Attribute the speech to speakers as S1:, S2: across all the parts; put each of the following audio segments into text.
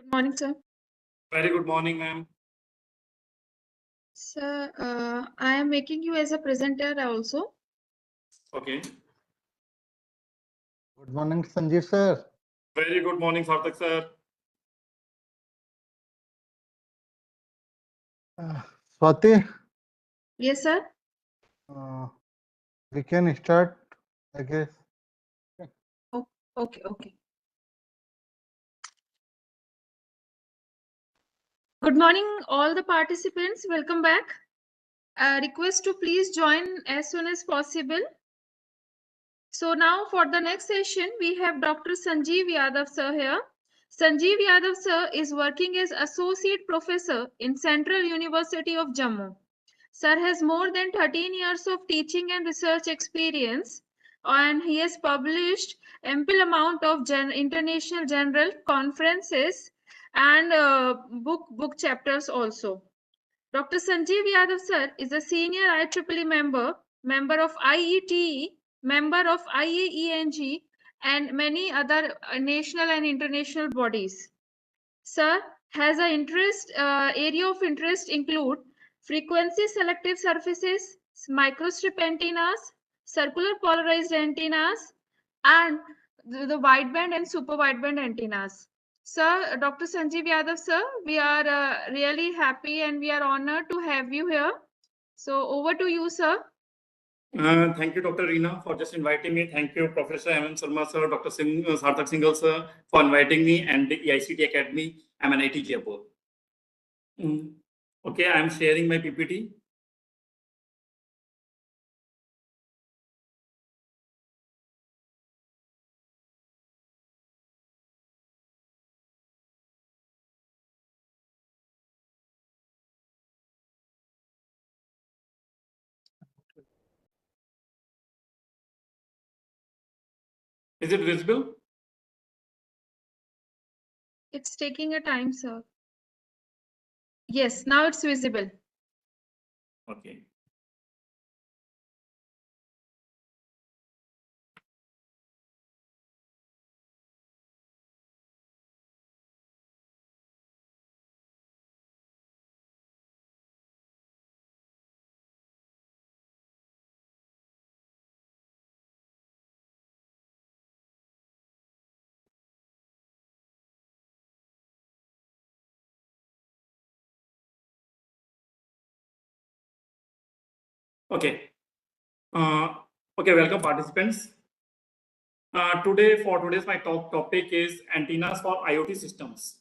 S1: Good morning, sir.
S2: Very good morning, ma'am.
S1: Sir, I am making you as a presenter also.
S2: Okay.
S3: Good morning, Sanjeev sir.
S2: Very good morning, Sarthak sir.
S3: Swati,
S1: Yes, sir.
S3: we can start, I guess.
S1: Okay. Good morning, all the participants. Welcome back. Request to please join as soon as possible. So now for the next session, we have Dr. Sanjeev Yadav sir here. Sanjeev Yadav sir is working as Associate Professor in Central University of Jammu. Sir has more than 13 years of teaching and research experience, and he has published ample amount of international general conferences and book chapters also. Dr. Sanjeev Yadav sir is a senior IEEE member of IETE, member of IAENG, and many other national and international bodies. Sir has an area of interest include frequency selective surfaces, microstrip antennas, circular polarized antennas, and the wideband and super wideband antennas. Sir, Dr. Sanjeev Yadav sir, we are really happy and we are honored to have you here. So over to you, sir.
S2: Thank you, Dr. Reena, for just inviting me. Thank you, Professor M. Sharma sir, Dr. Sarthak Singhal sir, for inviting me, and the EICT Academy. I'm an IT Jaipur. Okay, I'm sharing my PPT. Is it visible?
S1: It's taking a time, sir. Yes, now it's visible.
S2: Okay. Okay. Okay, welcome participants. For today's my topic is antennas for IoT systems.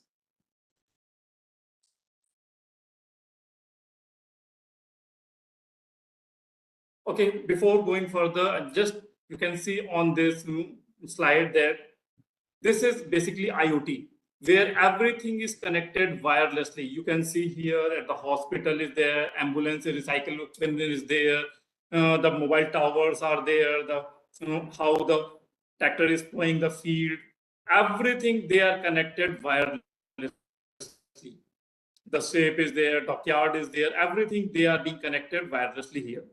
S2: Okay, before going further, just you can see on this slide that this is basically IoT, where everything is connected wirelessly. You can see here at the hospital is there, ambulance, recycle bin is there, the mobile towers are there, the how the tractor is plowing the field. Everything they are connected wirelessly. The shape is there, dockyard is there, everything they are being connected wirelessly here.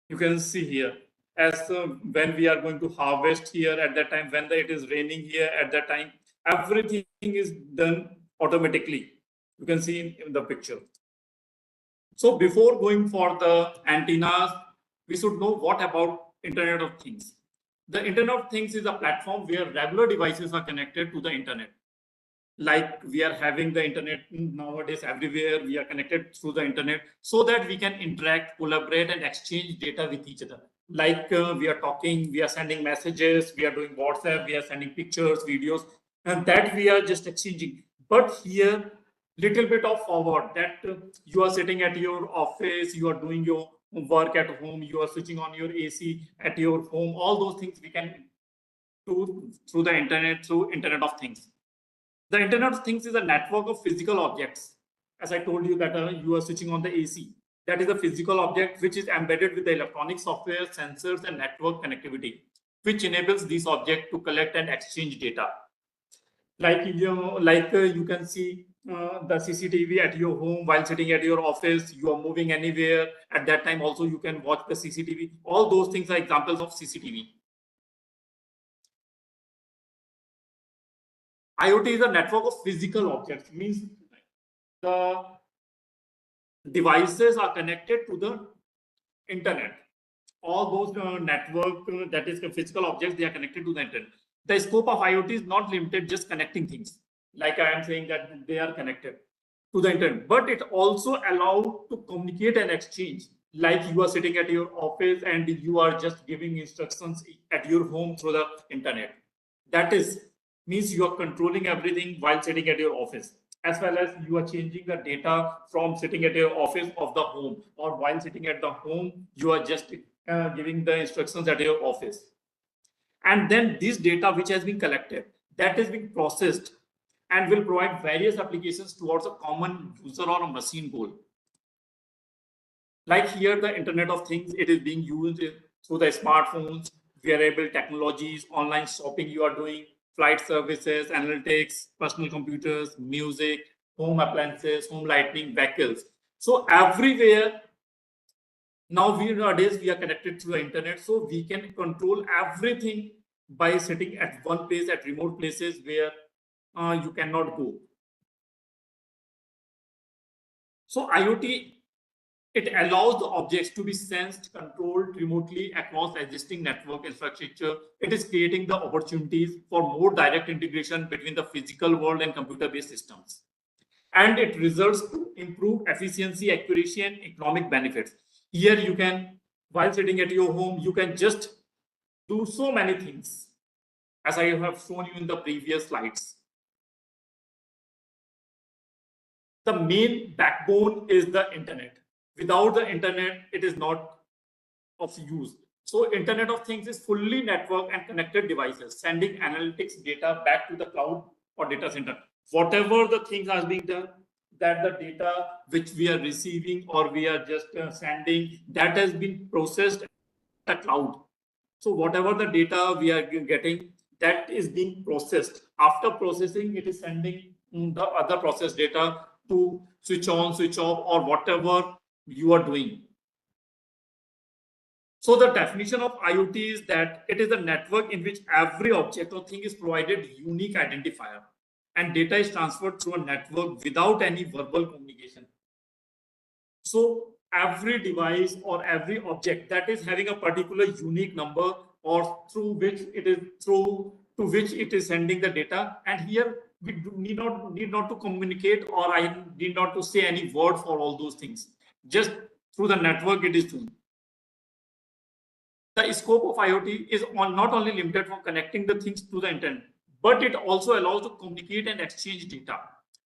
S2: You can see here as when we are going to harvest here at that time, when it is raining here at that time, everything is done automatically. You can see in the picture. So before going for the antennas, we should know what about Internet of Things. The Internet of Things is a platform where regular devices are connected to the internet. Like we are having the internet nowadays everywhere, we are connected through the internet so that we can interact, collaborate, and exchange data with each other. Like we are talking, we are sending messages, we are doing WhatsApp, we are sending pictures, videos, and that we are just exchanging. But here, little bit of forward that you are sitting at your office, you are doing your work at home, you are switching on your AC at your home. All those things we can do through the internet, through Internet of Things. The Internet of Things is a network of physical objects. As I told you that you are switching on the AC. That is a physical object which is embedded with the electronic software, sensors, and network connectivity, which enables these objects to collect and exchange data. Like you can see the CCTV at your home while sitting at your office. You are moving anywhere. At that time, also you can watch the CCTV. All those things are examples of CCTV. IoT is a network of physical objects, means the devices are connected to the internet. All those network that is physical objects, they are connected to the internet. The scope of IoT is not limited just connecting things, like I am saying that they are connected to the internet, but it also allowed to communicate and exchange. Like you are sitting at your office and you are just giving instructions at your home through the internet. That is means you are controlling everything while sitting at your office, as well as you are changing the data from sitting at your office of the home, or while sitting at the home you are just giving the instructions at your office. And then this data which has been collected, that is being processed and will provide various applications towards a common user or a machine goal. Like here, the Internet of Things, it is being used through the smartphones, wearable technologies, online shopping you are doing, flight services, analytics, personal computers, music, home appliances, home lighting, vehicles. So everywhere now nowadays we are connected to the internet, so we can control everything by sitting at one place at remote places where you cannot go. So IoT, it allows the objects to be sensed, controlled remotely across existing network infrastructure. It is creating the opportunities for more direct integration between the physical world and computer-based systems. And it results to improve efficiency, accuracy, and economic benefits. Here you can, while sitting at your home, you can just do so many things, as I have shown you in the previous slides. The main backbone is the internet. Without the internet, it is not of use. So Internet of Things is fully networked and connected devices, sending analytics data back to the cloud or data center. Whatever the things are being done, that the data which we are receiving or we are just sending, that has been processed at the cloud. So whatever the data we are getting, that is being processed. After processing, it is sending the other processed data to switch on, switch off, or whatever you are doing. So the definition of IoT is that it is a network in which every object or thing is provided unique identifier and data is transferred through a network without any verbal communication. So every device or every object that is having a particular unique number or through which it is through to which it is sending the data, and here we need not to communicate, or I need not to say any word for all those things. Just through the network it is doing. The scope of IoT is not only limited for connecting the things to the internet, but it also allows to communicate and exchange data,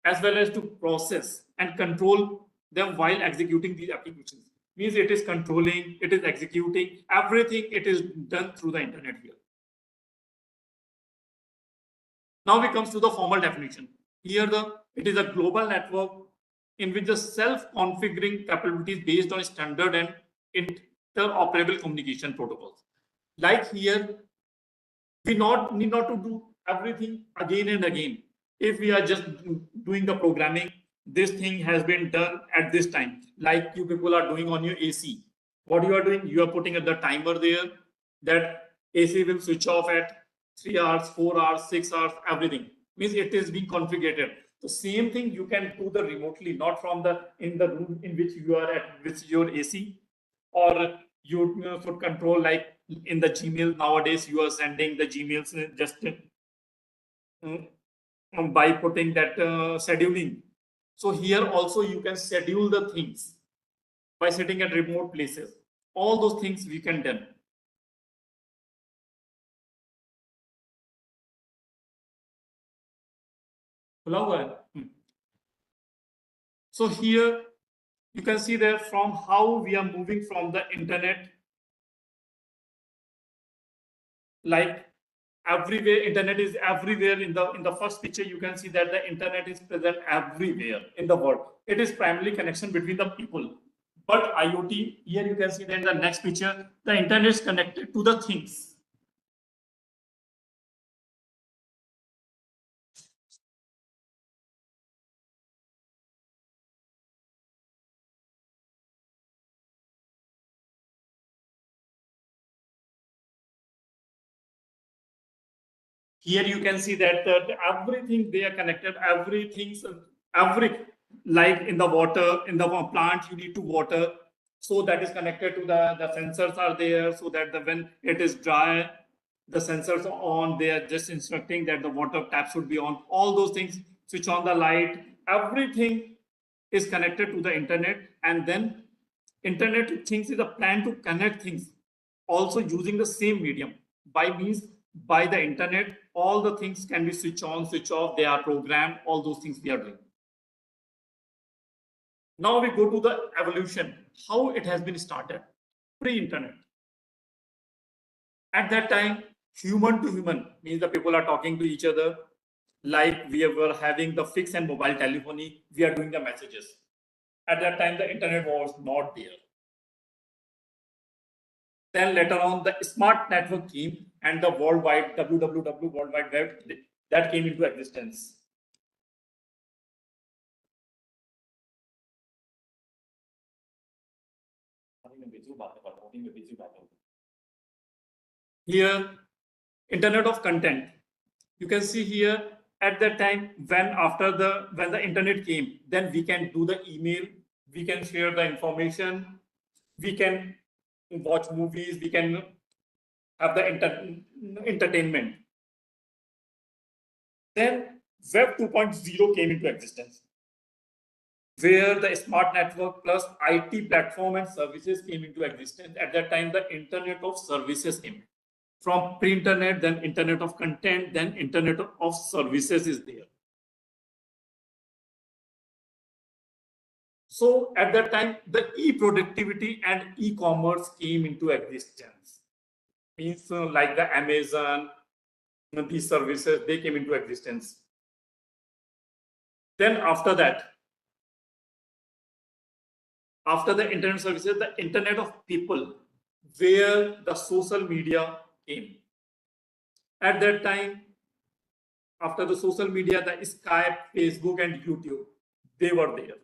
S2: as well as to process and control them while executing these applications. Means it is controlling, it is executing, everything it is done through the internet here. Now we comes to the formal definition. Here it is a global network in which the self-configuring capabilities based on standard and interoperable communication protocols. Like here, we need not to do everything again and again. If we are just doing the programming, this thing has been done at this time. Like you people are doing on your AC. What you are doing, you are putting the timer there that AC will switch off at 3 hours, 4 hours, 6 hours, everything. Means it is being configured. The same thing you can do the remotely, not from in the room in which you are at with your AC, or you could control like in the Gmail nowadays you are sending the Gmails just by putting that scheduling. So here also you can schedule the things by sitting at remote places. All those things we can do. So here you can see that from how we are moving from the internet, like everywhere. Internet is everywhere. In the first picture you can see that the internet is present everywhere in the world. It is primarily connection between the people. But IoT, here you can see that in the next picture, the internet is connected to the things. Here you can see that everything they are connected, like in the water, in the plant, you need to water. So that is connected to the sensors are there, so that when it is dry, the sensors are on, they are just instructing that the water tap should be on. All those things, switch on the light, everything is connected to the internet. And then internet of things is a plan to connect things also using the same medium. By the internet, all the things can be switch on, switch off, they are programmed, all those things we are doing. Now we go to the evolution, how it has been started, pre-internet. At that time, human to human means the people are talking to each other, like we were having the fixed and mobile telephony, we are doing the messages. At that time, the internet was not there. Then later on, the smart network came and the worldwide WWW, World Wide Web, that came into existence. Here, internet of content. You can see here at that time when the internet came, then we can do the email, we can share the information, we can watch movies, we can have the entertainment. Then Web 2.0 came into existence, where the smart network plus IT platform and services came into existence. At that time, the internet of services came. From pre-internet, then internet of content, then internet of services is there. So at that time, the e-productivity and e-commerce came into existence. Means like the Amazon, these services, they came into existence. Then after that, after the internet services, the internet of people, where the social media came. At that time, after the social media, the Skype, Facebook, and YouTube, they were there.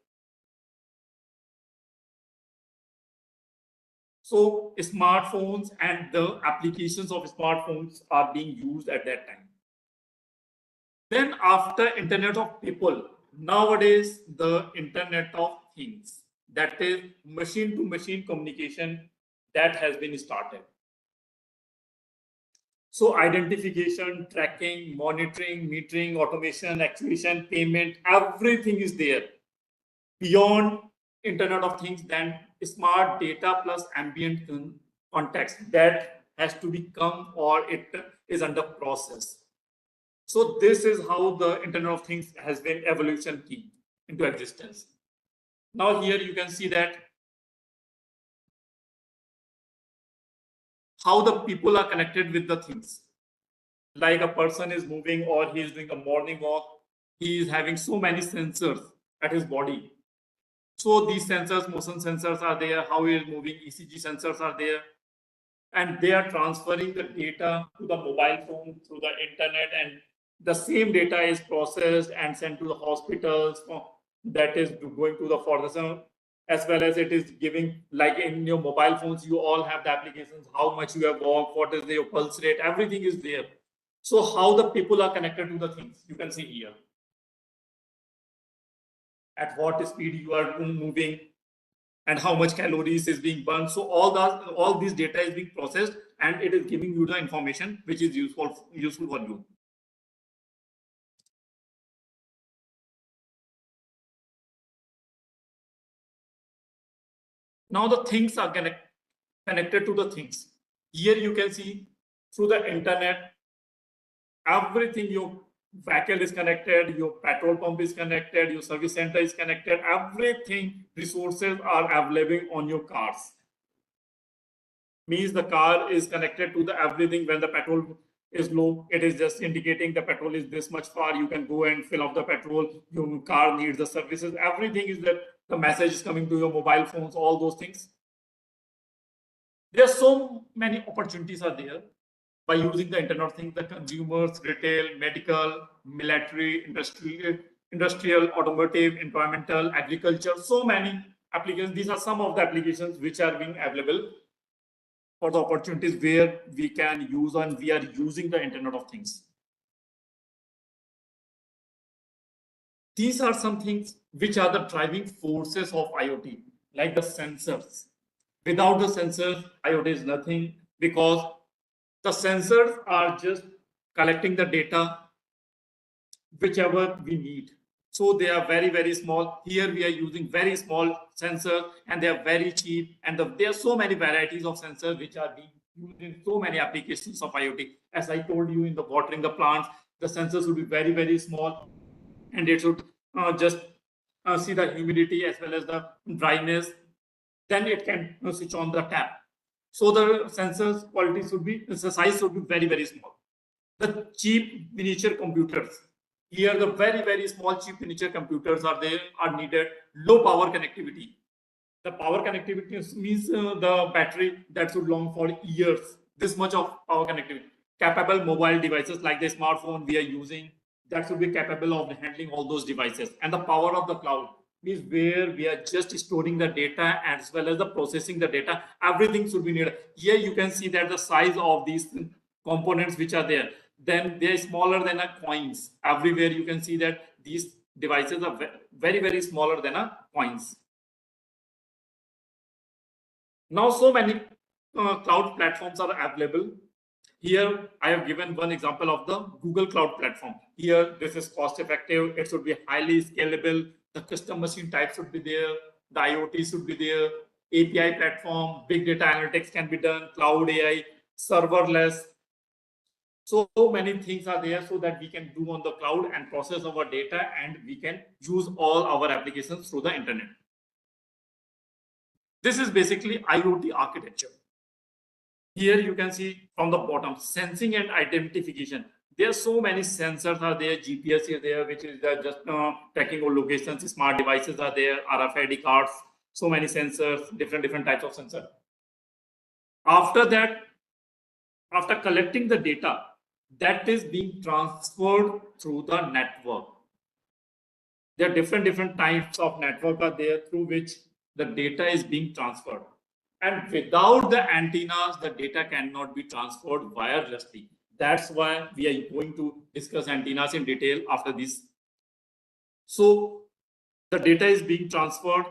S2: So smartphones and the applications of smartphones are being used at that time. Then after internet of people, nowadays the internet of things, that is machine to machine communication, that has been started. So identification, tracking, monitoring, metering, automation, actuation, payment, everything is there. Beyond internet of things, then smart data plus ambient context, that has to become, or it is under process. So this is how the internet of things has been evolution key into existence. Now here you can see that how the people are connected with the things. Like a person is moving or he is doing a morning walk, he is having so many sensors at his body. So these sensors, motion sensors are there, how he is moving, ECG sensors are there, and they are transferring the data to the mobile phone through the internet, and the same data is processed and sent to the hospitals, that is going to the further, as well as it is giving, like in your mobile phones, you all have the applications, how much you have walked, what is your pulse rate, everything is there. So how the people are connected to the things, you can see here. At what speed you are moving, and how much calories is being burned. So all this data is being processed, and it is giving you the information which is useful for you. Now the things are connected to the things. Here you can see through the internet, everything, your vehicle is connected, your petrol pump is connected, your service center is connected, everything, resources are available on your cars. Means the car is connected to the everything. When the petrol is low, it is just indicating the petrol is this much far, you can go and fill up the petrol, your car needs the services, everything is that the message is coming to your mobile phones, all those things. There are so many opportunities are there by using the internet of things, the consumers, retail, medical, military, industrial, automotive, environmental, agriculture, so many applications. These are some of the applications which are being available for the opportunities where we can use, and we are using the internet of things. These are some things which are the driving forces of IoT, like the sensors. Without the sensors, IoT is nothing, because the sensors are just collecting the data whichever we need. So they are very, very small. Here we are using very small sensors, and they are very cheap. And there are so many varieties of sensors which are being used in so many applications of IoT. As I told you, in the watering the plants, the sensors will be very, very small, and it should just see the humidity as well as the dryness. Then it can switch on the tap. So the sensors quality should be, the size should be very, very small. The cheap miniature computers. Here, the very, very small cheap miniature computers are there, are needed. Low power connectivity. The power connectivity means the battery that should long for years. This much of power connectivity. Capable mobile devices like the smartphone we are using, that should be capable of handling all those devices. And the power of the cloud means where we are just storing the data as well as the processing the data. Everything should be needed. Here you can see that the size of these components which are there, then they are smaller than a coins. Everywhere you can see that these devices are very, very smaller than a coins. Now, so many cloud platforms are available. Here, I have given one example of the Google Cloud Platform. Here, this is cost effective. It should be highly scalable. The custom machine type should be there. The IoT should be there. API platform, big data analytics can be done. Cloud AI, serverless. So many things are there so that we can do on the cloud and process our data, and we can use all our applications through the internet. This is basically IoT architecture. Here you can see from the bottom, sensing and identification. There are so many sensors are there. GPS is there, which is just tracking our locations. Smart devices are there. RFID cards. So many sensors, different types of sensors. After that, after collecting the data, that is being transferred through the network. There are different types of network are there through which the data is being transferred. And without the antennas, the data cannot be transferred wirelessly. That's why we are going to discuss antennas in detail after this. So the data is being transferred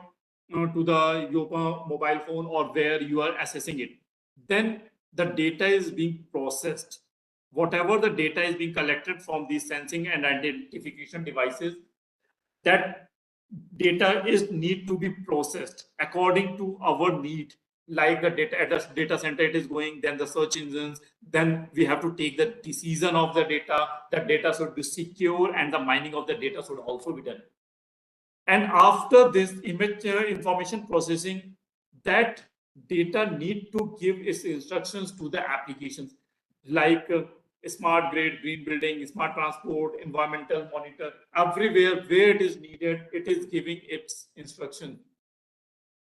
S2: to your mobile phone or where you are accessing it. Then the data is being processed. Whatever the data is being collected from these sensing and identification devices, that data is need to be processed according to our need. Like the data at the data center, it is going, then the search engines, then we have to take the decision of the data. The data should be secure, and the mining of the data should also be done. And after this image information processing, that data need to give its instructions to the applications, like smart grid, green building, smart transport, environmental monitor. Everywhere where it is needed, it is giving its instruction.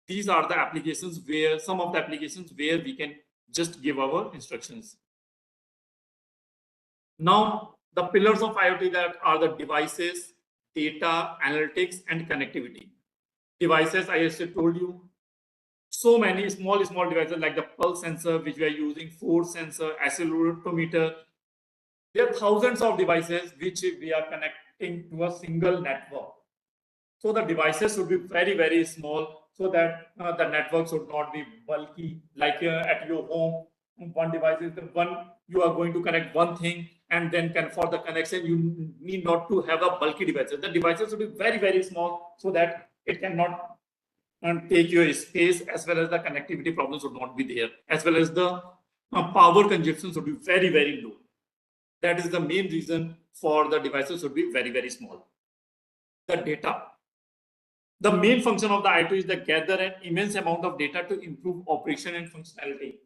S2: These are the applications where, some of the applications where we can just give our instructions. Now, the pillars of IoT that are the devices, data, analytics, and connectivity. Devices, I just told you, so many small devices like the pulse sensor, which we are using, force sensor, accelerometer. There are thousands of devices which we are connecting to a single network. So the devices should be very small, so that the network should not be bulky. Like at your home, one device is the one you are going to connect one thing, and then for the connection you need not to have a bulky devices. The devices should be very small, so that it cannot take your space, as well as the connectivity problems should not be there, as well as the power consumption should be very low. That is the main reason for the devices should be very small. The data. The main function of the IoT is to gather an immense amount of data to improve operation and functionality.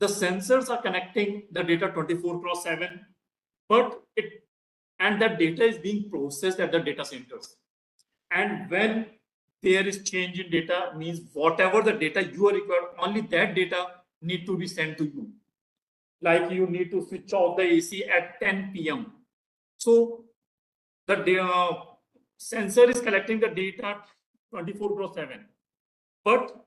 S2: The sensors are connecting the data 24/7, but that data is being processed at the data centers. And when there is change in data, means whatever the data you are required, only that data need to be sent to you. Like you need to switch off the AC at 10 p.m. So the sensor is collecting the data 24/7, but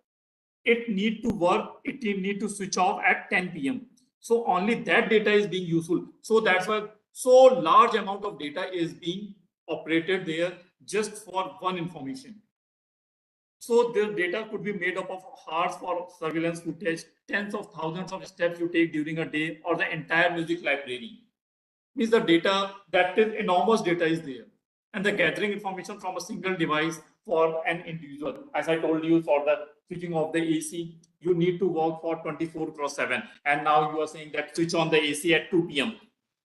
S2: it need to work, it need to switch off at 10 p.m. So only that data is being useful. So that's why so large amount of data is being operated there just for one information. So the data could be made up of hours for surveillance footage, tens of thousands of steps you take during a day, or the entire music library. Means the data, that is enormous data is there. And the gathering information from a single device for an individual. As I told you, for the switching off the AC, you need to work for 24/7. And now you are saying that switch on the AC at 2 p.m.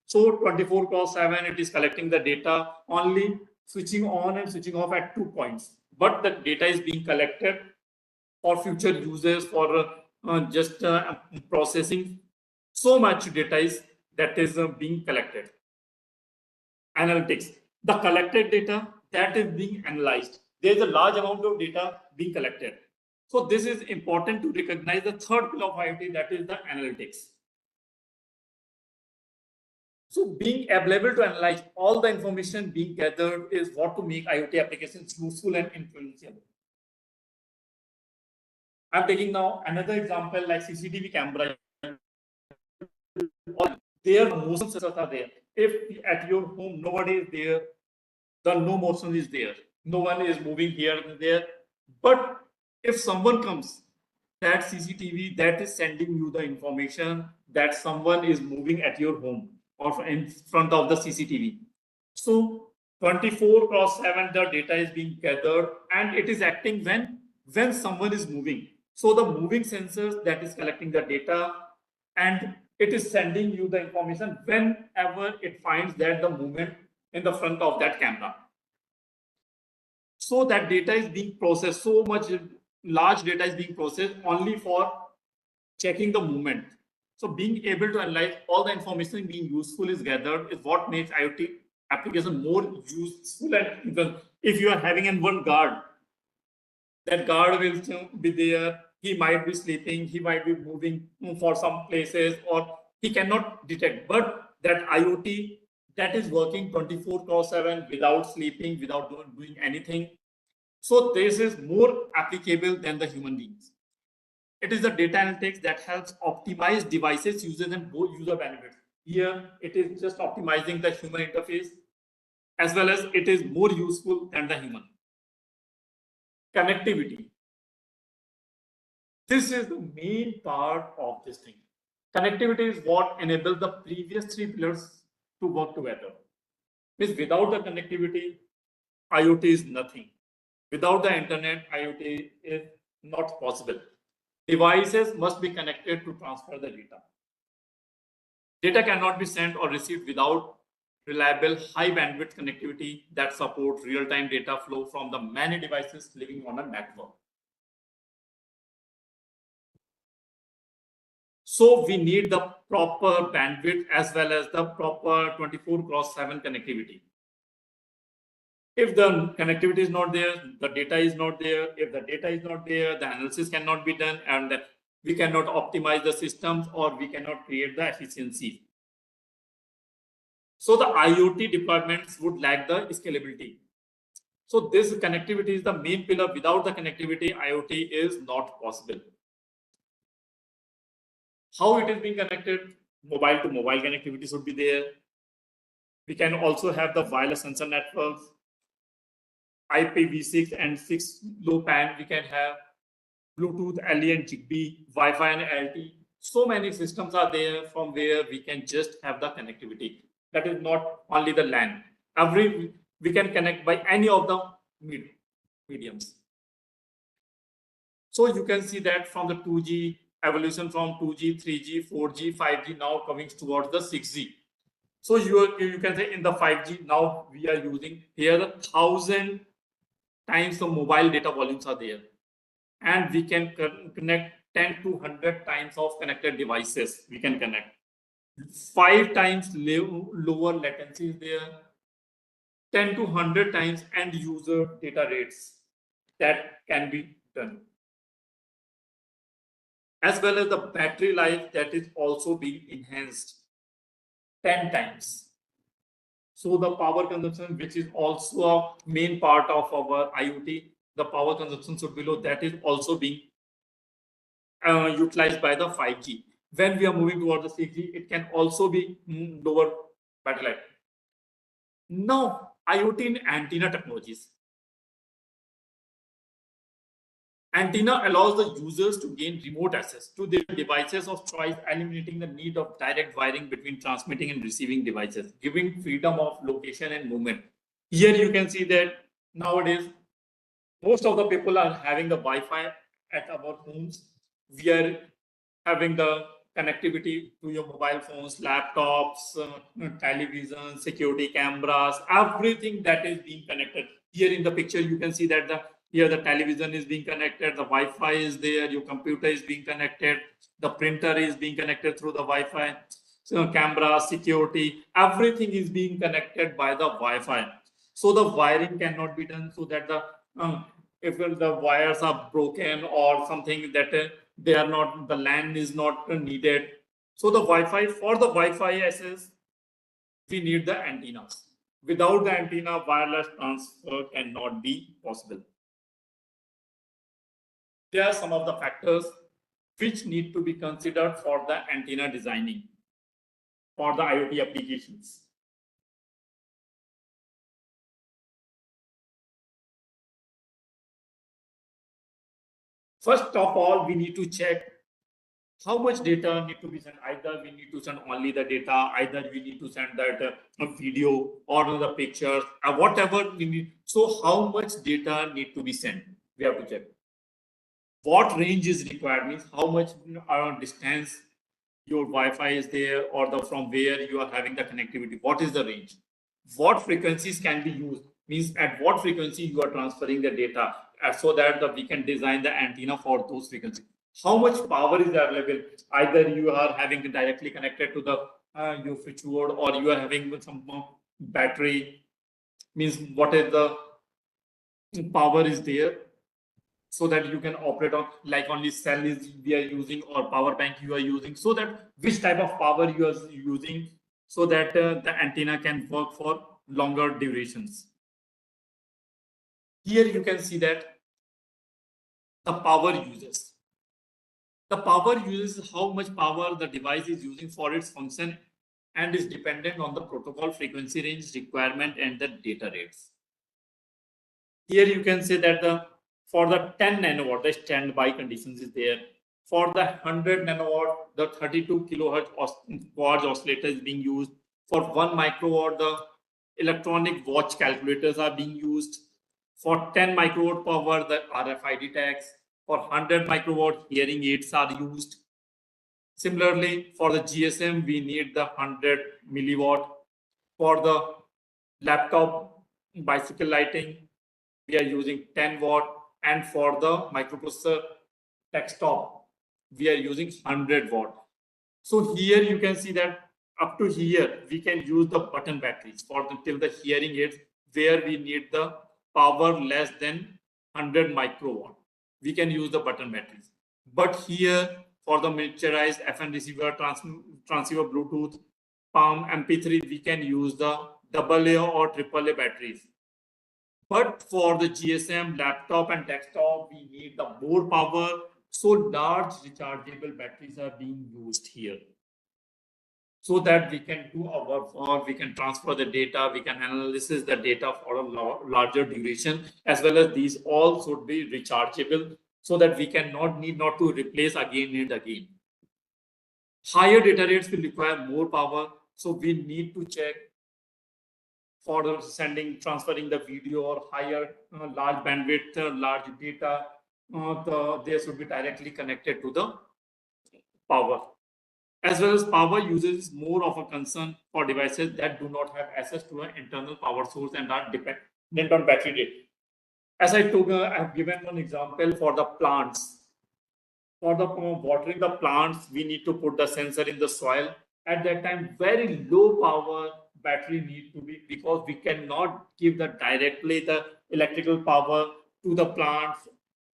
S2: So 24/7, it is collecting the data, only switching on and switching off at 2 points. But the data is being collected for future users, for just processing. So much data is that is being collected. Analytics. The collected data that is being analyzed. There is a large amount of data being collected. So this is important to recognize the third pillar of IoT, that is the analytics. So being able to analyze all the information being gathered is what to make IoT applications useful and influential. I'm taking now another example like CCTV camera. Their motion sensors are there. If at your home nobody is there, the no motion is there. No one is moving here and there. But if someone comes, that CCTV that is sending you the information that someone is moving at your home or in front of the CCTV. So 24/7 the data is being gathered and it is acting when someone is moving. So the moving sensors that is collecting the data and it is sending you the information whenever it finds that the movement in the front of that camera. So that data is being processed, so much large data is being processed only for checking the movement. So being able to analyze all the information being useful is gathered is what makes IoT application more useful. And if you are having in one guard, that guard will be there. He might be sleeping, he might be moving for some places, or he cannot detect. But that IoT that is working 24/7 without sleeping, without doing anything. So this is more applicable than the human beings. It is the data analytics that helps optimize devices, users, and user bandwidth. Here, it is just optimizing the human interface, as well as it is more useful than the human. Connectivity. This is the main part of this thing. Connectivity is what enables the previous three pillars to work together. Means without the connectivity, IoT is nothing. Without the internet, IoT is not possible. Devices must be connected to transfer the data. Data cannot be sent or received without reliable high bandwidth connectivity that supports real-time data flow from the many devices living on a network. So we need the proper bandwidth as well as the proper 24/7 connectivity. If the connectivity is not there, the data is not there. If the data is not there, the analysis cannot be done, and we cannot optimize the systems or we cannot create the efficiency. So the IoT deployments would lack the scalability. So this connectivity is the main pillar. Without the connectivity, IoT is not possible. How it is being connected? Mobile to mobile connectivity should be there. We can also have the wireless sensor networks, IPv6 and 6 low pan. We can have Bluetooth, LE and Zigbee, Wi-Fi and LTE. So many systems are there from where we can just have the connectivity. That is not only the LAN. We can connect by any of the mediums. So you can see that from the 2G evolution from 2G, 3G, 4G, 5G now coming towards the 6G. So you can say in the 5G now we are using here 1,000 times the mobile data volumes are there, and we can connect 10 to 100 times of connected devices. We can connect 5 times lower latency is there, 10 to 100 times end user data rates that can be done, as well as the battery life that is also being enhanced 10 times. So the power consumption, which is also a main part of our IoT, the power consumption should be low. That is also being utilized by the 5G. When we are moving towards the 6G, it can also be lower battery life. Now, IoT in antenna technologies. Antenna allows the users to gain remote access to their devices of choice, eliminating the need of direct wiring between transmitting and receiving devices, giving freedom of location and movement. Here you can see that nowadays most of the people are having the Wi-Fi at our homes. We are having the connectivity to your mobile phones, laptops, television, security cameras, everything that is being connected. Here in the picture, you can see that here the television is being connected, the Wi-Fi is there, your computer is being connected, the printer is being connected through the Wi-Fi, so camera, security, everything is being connected by the Wi-Fi. So the wiring cannot be done so that if the wires are broken or something that they are not, the LAN is not needed. So the Wi-Fi, for the Wi-Fi access, we need the antennas. Without the antenna, wireless transfer cannot be possible. There are some of the factors which need to be considered for the antenna designing for the IoT applications. First of all, we need to check how much data need to be sent. Either we need to send only the data, either we need to send that video or the pictures, whatever we need. So how much data need to be sent? We have to check. What range is required, means how much distance your Wi-Fi is there, or from where you are having the connectivity. What is the range? What frequencies can be used, means at what frequency you are transferring the data, so that we can design the antenna for those frequencies. How much power is available? Either you are having directly connected to the your switchboard, or you are having some battery, means what is the power is there, so that you can operate on, like only cell is we are using or power bank you are using, so that which type of power you are using, so that the antenna can work for longer durations. Here you can see that the power uses. The power uses how much power the device is using for its function, and is dependent on the protocol frequency range requirement and the data rates. Here you can say that for the 10 nanowatt, the standby conditions is there. For the 100 nanowatt, the 32 kilohertz quad oscillator is being used. For 1 microwatt, the electronic watch calculators are being used. For 10 microwatt power, the RFID tags. For 100 microwatt, hearing aids are used. Similarly, for the GSM, we need the 100 milliwatt. For the laptop bicycle lighting, we are using 10 watt, and for the microprocessor desktop, we are using 100 watt. So here you can see that up to here we can use the button batteries for till the hearing aids, where we need the power less than 100 microwatt. We can use the button batteries. But here for the miniaturized FN receiver, transceiver Bluetooth, Palm MP3, we can use the AA or AAA batteries. But for the GSM, laptop and desktop, we need the more power. So large rechargeable batteries are being used here, so that we can do our work, we can transfer the data, we can analysis the data for a larger duration, as well as these all should be rechargeable, so that we cannot need not to replace again and again. Higher data rates will require more power, so we need to check for sending, transferring the video or higher large bandwidth, large data, they should be directly connected to the power. As well as power usage is more of a concern for devices that do not have access to an internal power source and are dependent on battery data. As I took, I have given one example for the plants. For the watering the plants, we need to put the sensor in the soil. At that time, very low power battery need to be, because we cannot give the directly the electrical power to the plants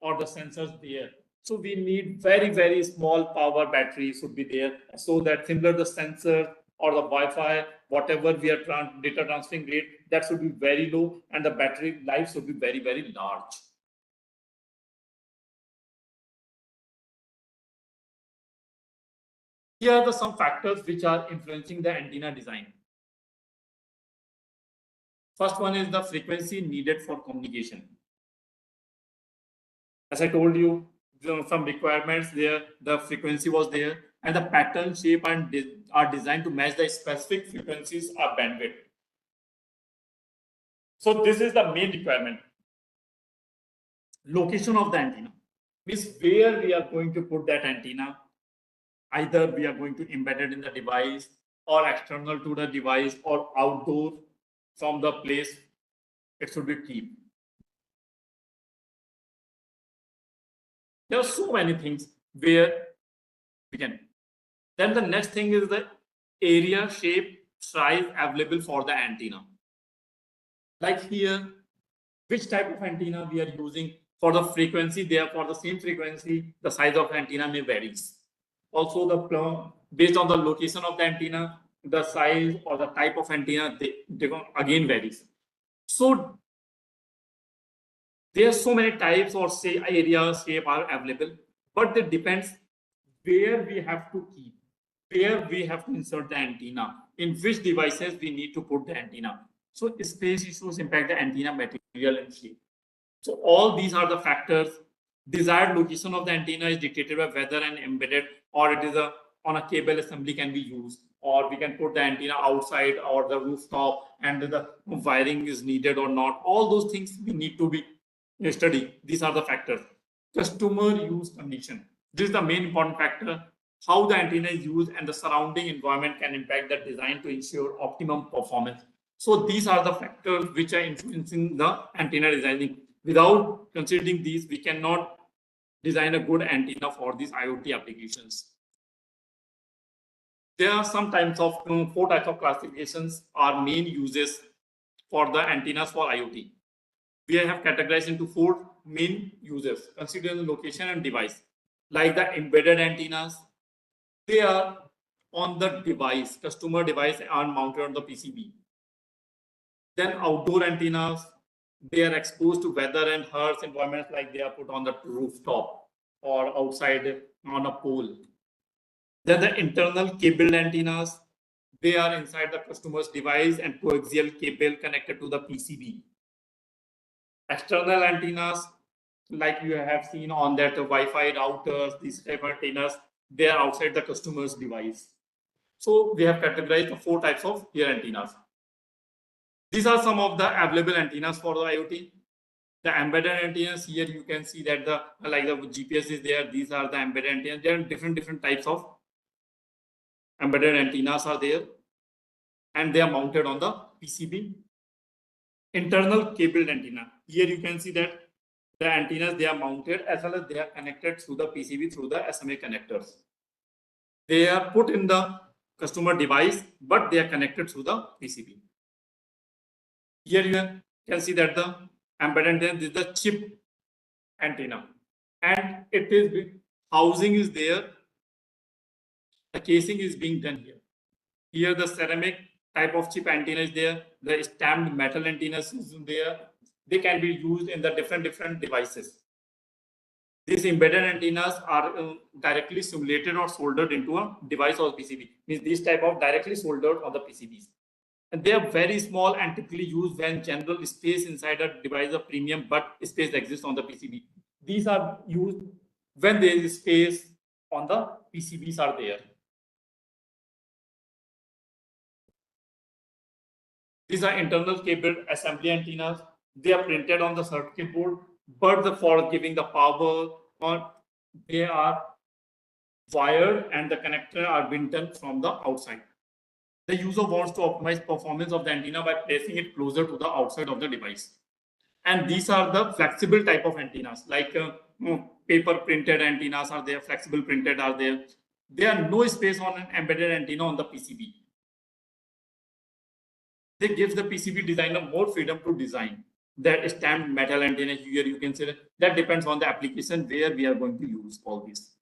S2: or the sensors there. So we need very small power battery should be there, so that similar the sensor or the Wi-Fi, whatever we are data transferring rate, that should be very low, and the battery life should be very large. Here are some factors which are influencing the antenna design. First one is the frequency needed for communication. As I told you, some requirements there, the frequency was there, and the pattern, shape, and are designed to match the specific frequencies or bandwidth. So this is the main requirement. Location of the antenna means where we are going to put that antenna. Either we are going to embed it in the device, or external to the device, or outdoor from the place it should be kept. There are so many things where we can. Then the next thing is the area, shape, size available for the antenna. Like here, which type of antenna we are using for the frequency. Therefore, the same frequency, the size of antenna may varies. Also, the based on the location of the antenna, the size or the type of antenna they again varies. So there are so many types or say areas, shape are available, but it depends where we have to keep, where we have to insert the antenna, in which devices we need to put the antenna. So space issues impact the antenna material and shape. So all these are the factors. Desired location of the antenna is dictated by whether an embedded or it is on a cable assembly can be used, or we can put the antenna outside or the rooftop, and the wiring is needed or not. All those things we need to be study. These are the factors. Customer use condition. This is the main important factor. How the antenna is used and the surrounding environment can impact the design to ensure optimum performance. So these are the factors which are influencing the antenna designing. Without considering these, we cannot design a good antenna for these IoT applications. There are some types of 4 types of classifications are main uses for the antennas for IoT. We have categorized into 4 main uses considering the location and device. Like the embedded antennas, they are on the device, customer device, are mounted on the PCB. Then outdoor antennas, they are exposed to weather and harsh environments, like they are put on the rooftop or outside on a pole. Then the internal cable antennas, they are inside the customer's device and coaxial cable connected to the PCB. External antennas, like you have seen on that Wi-Fi routers, these type of antennas, they are outside the customer's device. So we have categorized the 4 types of here antennas. These are some of the available antennas for the IoT. The embedded antennas, here you can see that the like the GPS is there. These are the embedded antennas. There are different types of embedded antennas are there, and they are mounted on the PCB. Internal cable antenna. Here you can see that the antennas, they are mounted as well as they are connected through the PCB through the SMA connectors. They are put in the customer device, but they are connected through the PCB. Here you can see that the embedded antenna, this is the chip antenna, and it is housing is there. The casing is being done here. Here the ceramic type of chip antenna is there. The stamped metal antennas is there. They can be used in the different devices. These embedded antennas are directly simulated or soldered into a device or PCB. Means these type of directly soldered on the PCBs. And they are very small and typically used when general space inside a device of premium, but space exists on the PCB. These are used when there is space on the PCBs are there. These are internal cable assembly antennas. They are printed on the circuit board, but for giving the power, or they are wired and the connector are being done from the outside. The user wants to optimize performance of the antenna by placing it closer to the outside of the device. And these are the flexible type of antennas, like paper printed antennas are there, flexible printed are there. There are no space on an embedded antenna on the PCB. They give the PCB designer more freedom to design. That stamped metal antenna here you can see that depends on the application where we are going to use all these.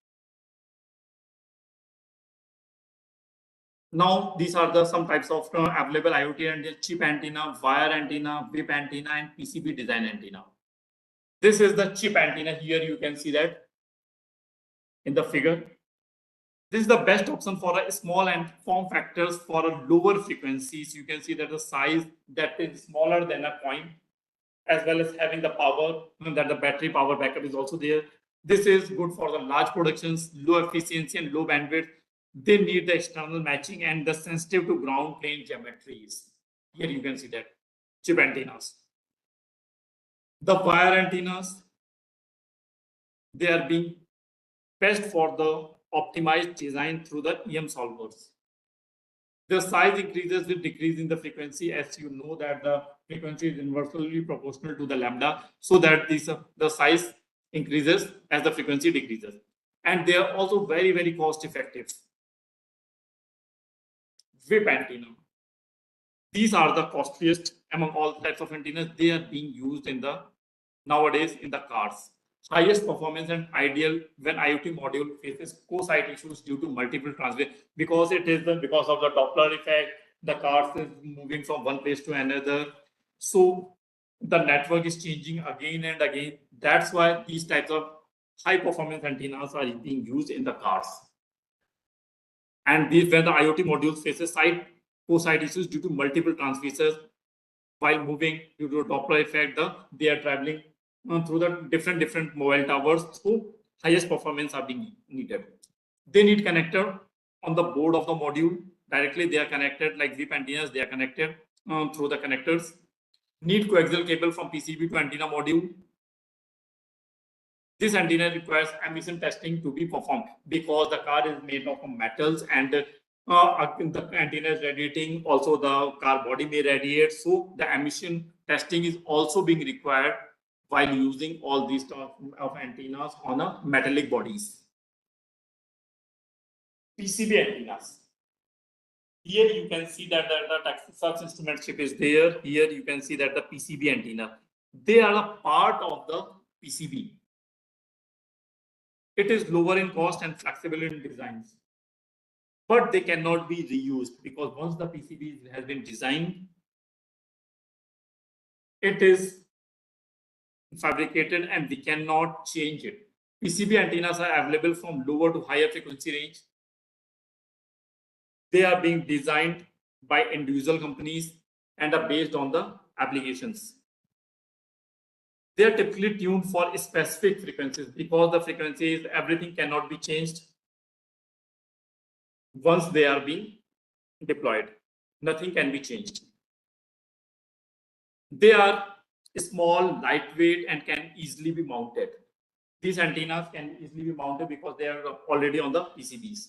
S2: Now these are the some types of available IoT antenna: chip antenna, wire antenna, whip antenna, and PCB design antenna. This is the chip antenna. Here you can see that in the figure. This is the best option for a small and form factors for a lower frequencies. You can see that the size that is smaller than a coin, as well as having the power, that the battery power backup is also there. This is good for the large productions, low efficiency and low bandwidth. They need the external matching and the sensitive to ground plane geometries. Here you can see that chip antennas. The wire antennas, they are being best for the optimized design through the EM solvers. The size increases with decrease in the frequency, as you know that the frequency is inversely proportional to the lambda, so that the size increases as the frequency decreases. And they are also very, very cost effective. VIP antenna. These are the costliest among all types of antennas. They are being used in the nowadays in the cars. Highest performance and ideal when IoT module faces co-site issues due to multiple transfer, because it is because of the Doppler effect. The cars is moving from one place to another, so the network is changing again and again. That's why these types of high performance antennas are being used in the cars. And these when the IoT modules faces co-site issues due to multiple transducers while moving due to a Doppler effect, they are traveling through the different mobile towers, so highest performance are being needed. They need connector on the board of the module. Directly they are connected like VIP antennas, they are connected through the connectors. Need coaxial cable from PCB to antenna module. This antenna requires emission testing to be performed because the car is made of metals and the antenna is radiating. Also, the car body may radiate, so the emission testing is also being required while using all these types of antennas on a metallic bodies. PCB antennas. Here you can see that the such instrument chip is there. Here you can see that the PCB antenna. They are a part of the PCB. It is lower in cost and flexible in designs, but they cannot be reused because once the PCB has been designed, it is fabricated and we cannot change it. PCB antennas are available from lower to higher frequency range. They are being designed by individual companies and are based on the applications. They are typically tuned for specific frequencies because the frequencies, everything cannot be changed once they are being deployed. Nothing can be changed. They are small, lightweight, and can easily be mounted. These antennas can easily be mounted because they are already on the PCBs.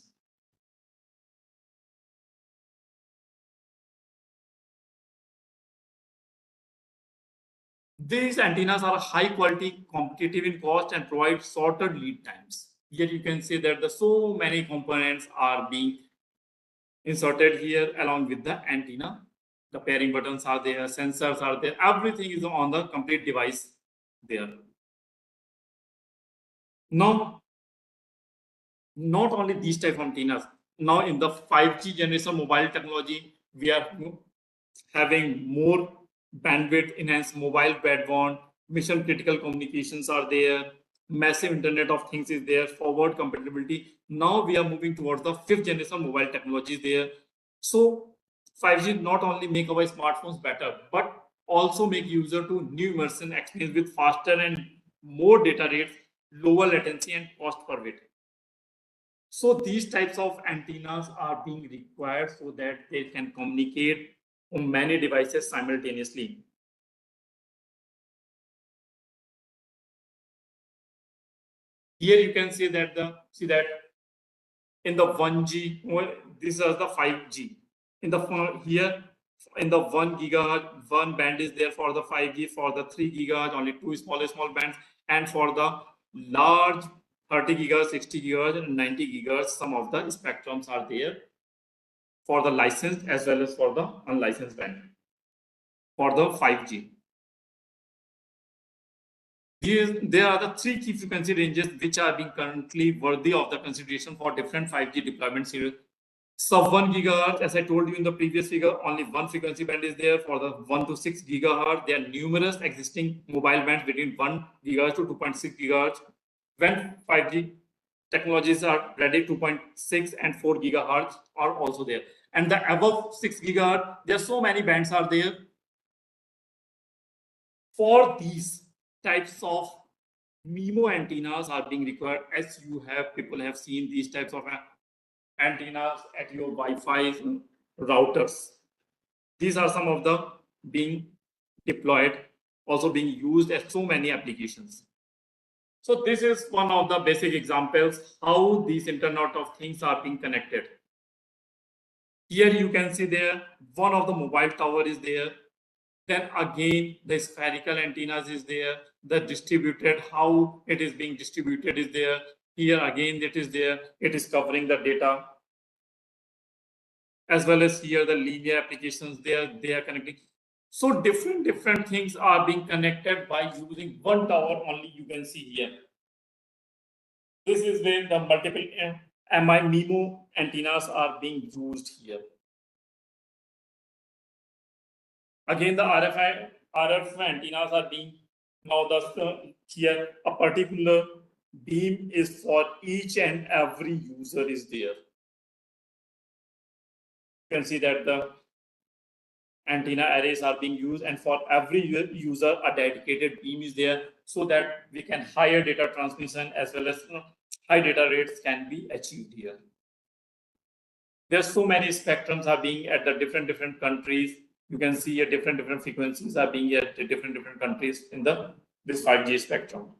S2: These antennas are high quality, competitive in cost, and provide shorter lead times. Here you can see that so many components are being inserted here along with the antenna. The pairing buttons are there, sensors are there, everything is on the complete device there. Now, not only these type of antennas, now in the 5G generation mobile technology, we are having more bandwidth enhanced mobile broadband, mission critical communications are there, massive internet of things is there, forward compatibility. Now we are moving towards the 5th generation mobile technologies there. So 5G not only make our smartphones better, but also make user to new immersion experience with faster and more data rates, lower latency and cost per bit. So these types of antennas are being required so that they can communicate on many devices simultaneously. Here you can see that in the 1G, this is the 5G. In the here in the 1 gigahertz, one band is there for the 5G. For the 3 gigahertz, only two small bands, and for the large 30 gigahertz, 60 gigahertz, and 90 gigahertz, some of the spectrums are there for the licensed as well as for the unlicensed band for the 5G. There are the 3 key frequency ranges which are being currently worthy of the consideration for different 5G deployment series. Sub 1 gigahertz, as I told you in the previous figure, only one frequency band is there. For the 1 to 6 gigahertz, there are numerous existing mobile bands between 1 gigahertz to 2.6 gigahertz. When 5G technologies are ready. 2.6 and 4 gigahertz are also there. And the above 6 gigahertz, there are so many bands are there. For these types of MIMO antennas are being required, as people have seen these types of antennas at your Wi-Fi routers. These are some of the being deployed, also being used at so many applications. So this is one of the basic examples how these Internet of Things are being connected. Here you can see there one of the mobile tower is there. Then again the spherical antennas is there. The distributed, how it is being distributed is there. Here again it is there. It is covering the data. As well as here the linear applications they are connecting. So different things are being connected by using one tower only. You can see here. This is where the multiple MIMO antennas are being used here. Again, the RF antennas are being now here a particular beam is for each and every user is there. You can see that the antenna arrays are being used, and for every user a dedicated beam is there, so that we can higher data transmission as well as high data rates can be achieved here. There's so many spectrums are being at the different countries. You can see a different frequencies are being at different countries in this 5G spectrum.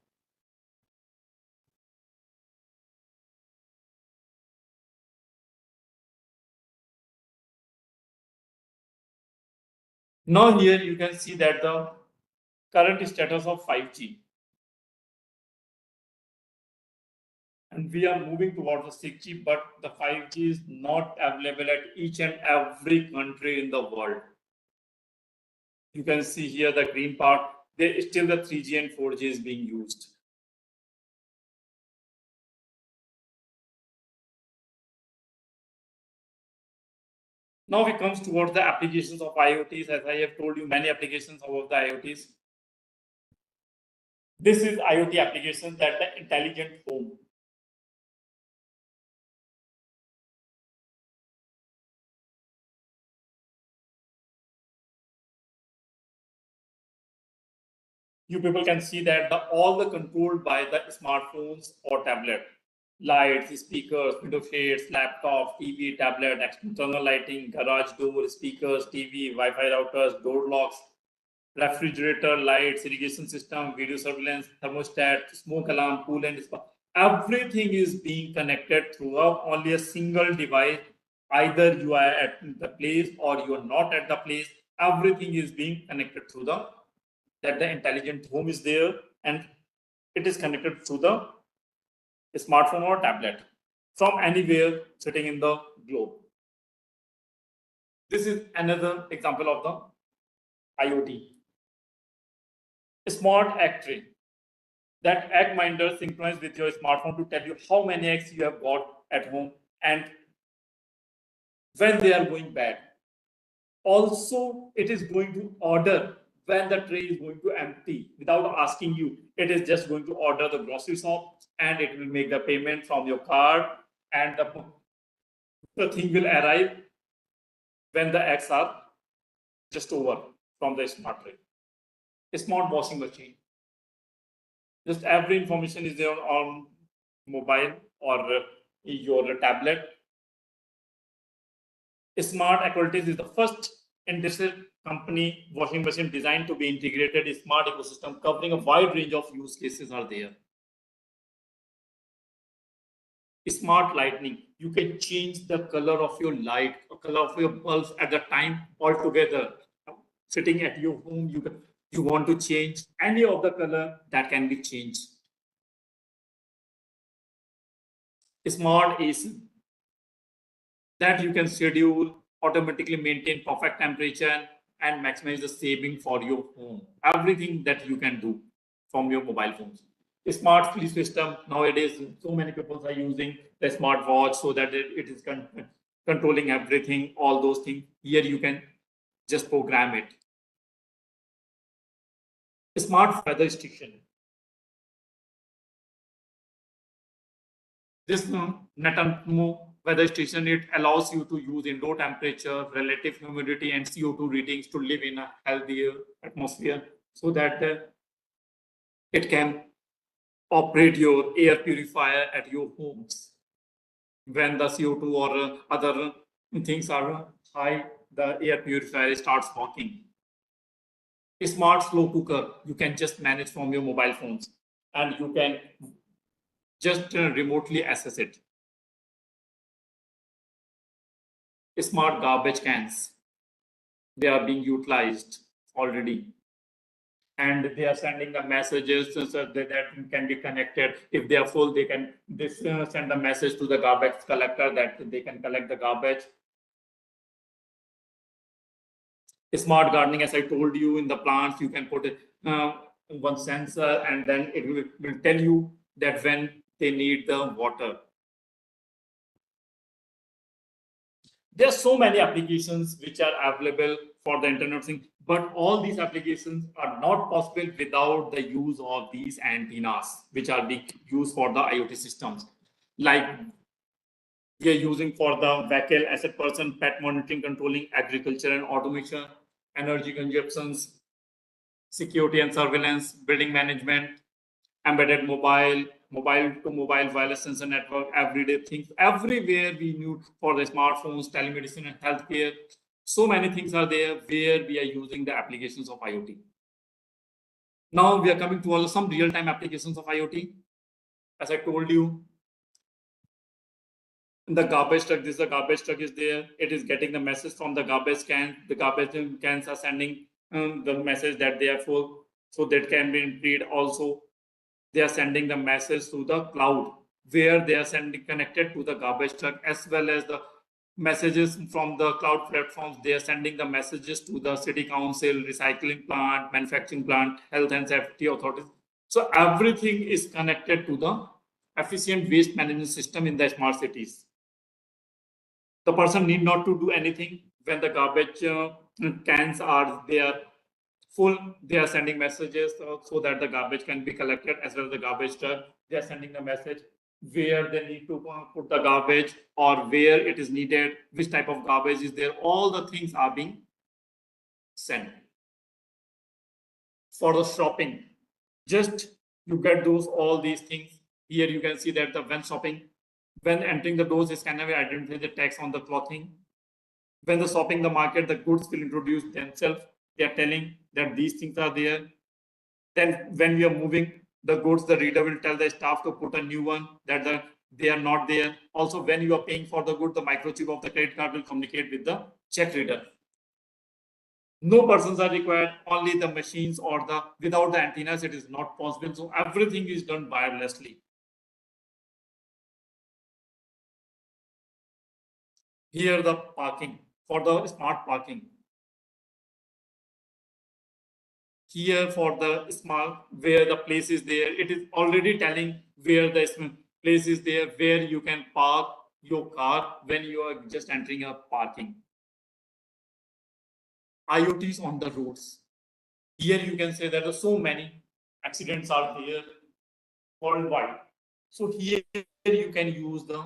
S2: Now here you can see that the current status of 5G. And we are moving towards the 6G, but the 5G is not available at each and every country in the world. You can see here the green part, there still the 3G and 4G is being used. Now we comes towards the applications of IoTs. As I have told you, many applications of the IoTs. This is IoT applications, that the intelligent home. You people can see that all the controlled by the smartphones or tablet. Lights, speakers, window shades, laptop, TV, tablet, external lighting, garage door, speakers, TV, Wi-Fi routers, door locks, refrigerator, lights, irrigation system, video surveillance, thermostat, smoke alarm, cool and spa. Everything is being connected through only a single device. Either you are at the place or you are not at the place. Everything is being connected through that the intelligent home is there, and it is connected through the smartphone or tablet from anywhere sitting in the globe. This is another example of the IoT. A smart egg tray. That egg minder synchronizes with your smartphone to tell you how many eggs you have got at home and when they are going bad. Also, it is going to order when the tray is going to empty without asking you. It is just going to order the grocery shop, and it will make the payment from your card, and the thing will arrive when the eggs are just over from the smart tray. A smart washing machine. Just every information is there on mobile or your tablet. Smart Equalities is the first industrial company washing machine designed to be integrated in smart ecosystem, covering a wide range of use cases are there. Smart lighting. You can change the color of your light, or color of your bulbs at the time altogether. Sitting at your home, you want to change any of the color, that can be changed. Smart AC. That you can schedule, automatically maintain perfect temperature, and maximize the saving for your home. Everything that you can do from your mobile phones. A smart sleep system. Nowadays, so many people are using the smart watch so that it is controlling everything, all those things. Here you can just program it. A smart weather station. This Netatmo weather station, it allows you to use indoor temperature, relative humidity, and CO2 readings to live in a healthier atmosphere, so that it can operate your air purifier at your homes. When the CO2 or other things are high, the air purifier starts working. A smart slow cooker, you can just manage from your mobile phones, and you can just remotely access it. Smart garbage cans, they are being utilized already, and they are sending the messages so that can be connected. If they are full, they can send a message to the garbage collector that they can collect the garbage. Smart gardening, as I told you, in the plants you can put one sensor, and then it will tell you that when they need the water. There are so many applications which are available for the Internet of Things, but all these applications are not possible without the use of these antennas, which are being used for the IoT systems. Like we are using for the vehicle, asset person, pet monitoring, controlling, agriculture and automation, energy consumptions, security and surveillance, building management, embedded mobile to mobile wireless sensor network, everyday things. Everywhere we need for the smartphones, telemedicine, and healthcare. So many things are there where we are using the applications of IoT. Now we are coming to some real-time applications of IoT. As I told you, the garbage truck, this is the garbage truck is there. It is getting the message from the garbage can. The garbage cans are sending the message that they are full, so that can be emptied. Also, they are sending the message to the cloud, where they are sending connected to the garbage truck, as well as the messages from the cloud platforms. They are sending the messages to the city council, recycling plant, manufacturing plant, health and safety authorities. So everything is connected to the efficient waste management system in the smart cities. The person need not to do anything. When the garbage cans are there full, they are sending messages so that the garbage can be collected, as well as the garbage truck. They are sending a message where they need to put the garbage, or where it is needed, which type of garbage is there. All the things are being sent. For the shopping, just you get those all these things. Here you can see that when shopping, when entering the doors, is can identify the text on the clothing. When the shopping the market, the goods will introduce themselves. They are telling that these things are there. Then when we are moving the goods, the reader will tell the staff to put a new one, that they are not there. Also, when you are paying for the good, the microchip of the credit card will communicate with the check reader. No persons are required, only the machines, or without the antennas it is not possible. So everything is done wirelessly. Here the parking, for the smart parking. Here for the smart, where the place is there, it is already telling where the place is there, where you can park your car when you are just entering a parking. IoTs on the roads. Here you can say that there are so many accidents are there worldwide. So here you can use the